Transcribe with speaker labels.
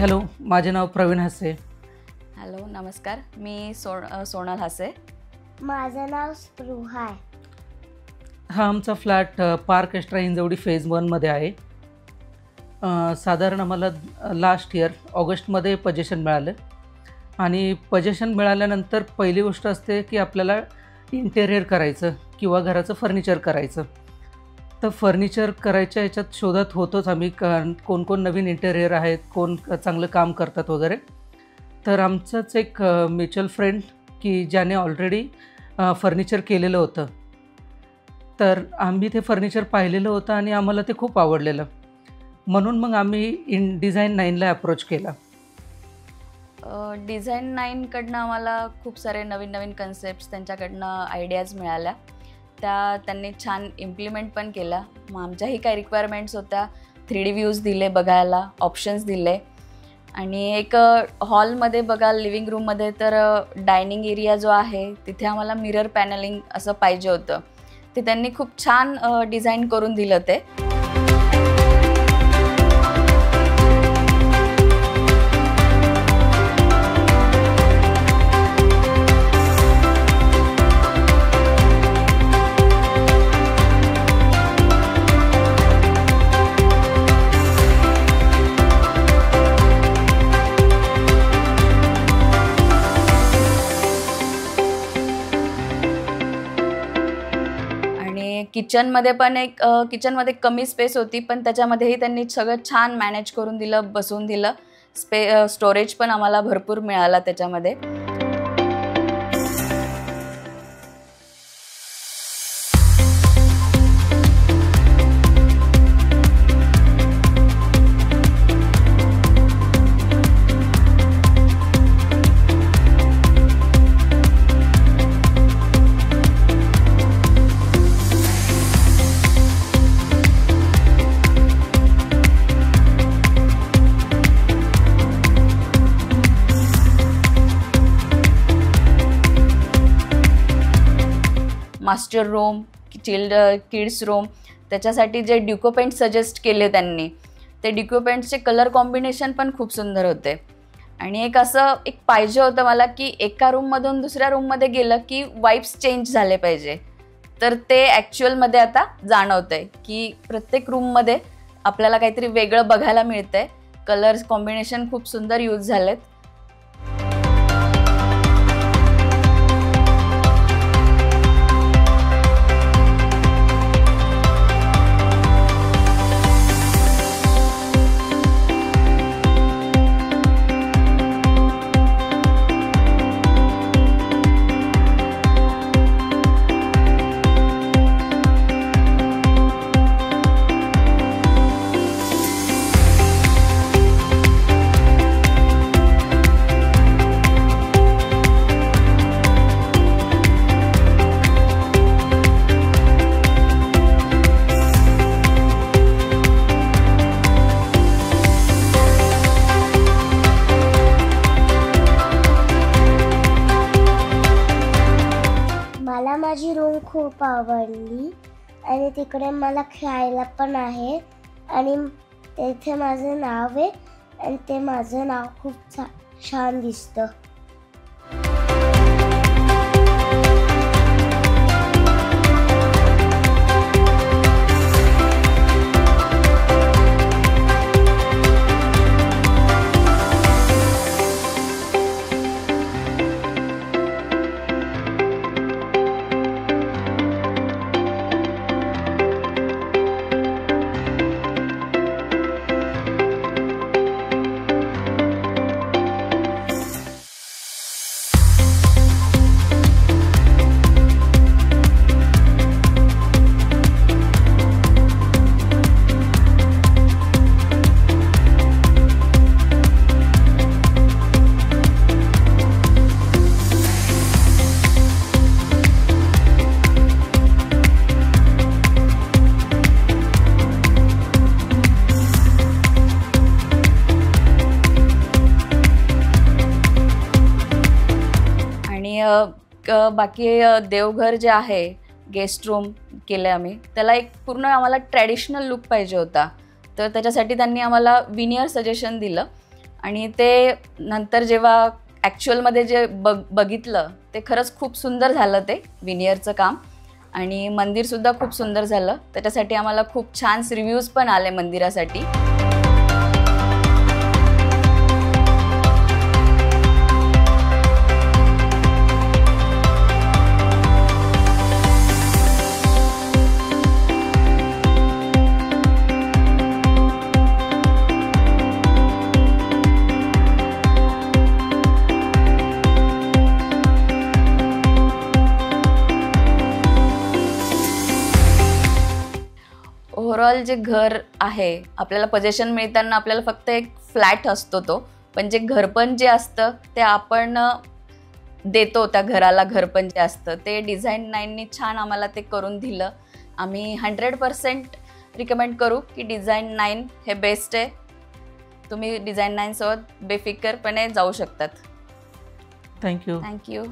Speaker 1: Hello, माझे नाव Pravin हासे.
Speaker 2: Hello, नमस्कार. मी सोनल हासे.
Speaker 3: माझं नाव स्पृहा आहे.
Speaker 1: हा आमचा flat park Astra Hinjawadi phase 1मध्ये आहे. साधारण आम्हाला लास्ट इयर ऑगस्टमध्ये पोजेशन मिळालं आणि पोजेशन मिळाल्यानंतर पहिली गोष्ट असते की आपल्याला इंटेरियर करायचं किंवा घराचं फर्निचर करायचं. तर फर्निचर करायच्या ह्याच्यात शोधात होतोच आम्ही कोण कोण नवीन इंटेरियर आहेत, कोण चांगलं काम करतात वगैरे. तर आमचंच एक म्युच्युअल फ्रेंड की ज्याने ऑलरेडी फर्निचर केलेलं होतं, तर आम्ही ते फर्निचर पाहिलेलं होतं आणि आम्हाला ते खूप आवडलेलं. म्हणून मग आम्ही डिझाईन 9ला अप्रोच केला.
Speaker 2: डिझाईन 9कडनं आम्हाला खूप सारे नवीन नवीन कन्सेप्ट्स, त्यांच्याकडनं आयडियाज मिळाल्या. त्यांनी छान इम्प्लिमेंट पण केल्या. मग आमच्याही काही रिक्वायरमेंट्स होत्या. 3D व्ह्यूज दिले बघायला, ऑप्शन्स दिले. आणि एक हॉलमध्ये बघा, लिव्हिंग रूममध्ये तर डायनिंग एरिया जो आहे तिथे आम्हाला मिरर पॅनलिंग असं पाहिजे होतं. ते त्यांनी खूप छान डिझाईन करून दिलं ते. किचनमध्ये पण किचनमध्ये कमी स्पेस होती, पण त्याच्यामध्येही त्यांनी सगळं छान मॅनेज करून दिलं, बसवून दिलं. स्टोरेज पण आम्हाला भरपूर मिळाला त्याच्यामध्ये. मास्टर रूम, किड्स रूम, त्याच्यासाठी जे डिको पेंट सजेस्ट केले त्यांनी, ते डिको पेंटचे कलर कॉम्बिनेशन पण खूप सुंदर होते. आणि एक पाहिजे होतं मला की एका रूममधून दुसऱ्या रूममध्ये गेलं की वाइब्स चेंज झाले पाहिजे. तर ते ॲक्च्युअलमध्ये आता जाणवतंय की प्रत्येक रूममध्ये आपल्याला काहीतरी वेगळं बघायला मिळतंय. कलर्स कॉम्बिनेशन खूप सुंदर यूज झालेत.
Speaker 3: मला माझी रूम खूप आवडली आणि तिकडे मला खेळायला पण आहे आणि तेथे माझं नाव आहे आणि ते माझं नाव खूप छान दिसतं.
Speaker 2: बाकी देवघर जे आहे, गेस्ट रूम केलं आम्ही, त्याला एक पूर्ण आम्हाला ट्रॅडिशनल लुक पाहिजे होता. तर त्याच्यासाठी त्यांनी आम्हाला विनियर सजेशन दिलं आणि ते नंतर जेव्हा ॲक्च्युअलमध्ये जे बघितलं ते खरंच खूप सुंदर झालं ते विनियरचं काम. आणि मंदिरसुद्धा खूप सुंदर झालं. त्याच्यासाठी आम्हाला खूप छान रिव्ह्यूज पण आले मंदिरासाठी. ओव्हरऑल जे घर आहे, आपल्याला पोझिशन मिळताना आपल्याला फक्त एक फ्लॅट असतो तो, पण जे घरपण जे असतं ते आपण देतो त्या घराला. घरपण जे असतं ते डिझाईन 9नी छान आम्हाला ते करून दिलं. आम्ही 100% रिकमेंड करू की डिझाईन 9 हे बेस्ट आहे. तुम्ही डिझाईन 9 सोबत बेफिकरपणे जाऊ शकतात.
Speaker 1: थँक्यू.
Speaker 2: थँक्यू.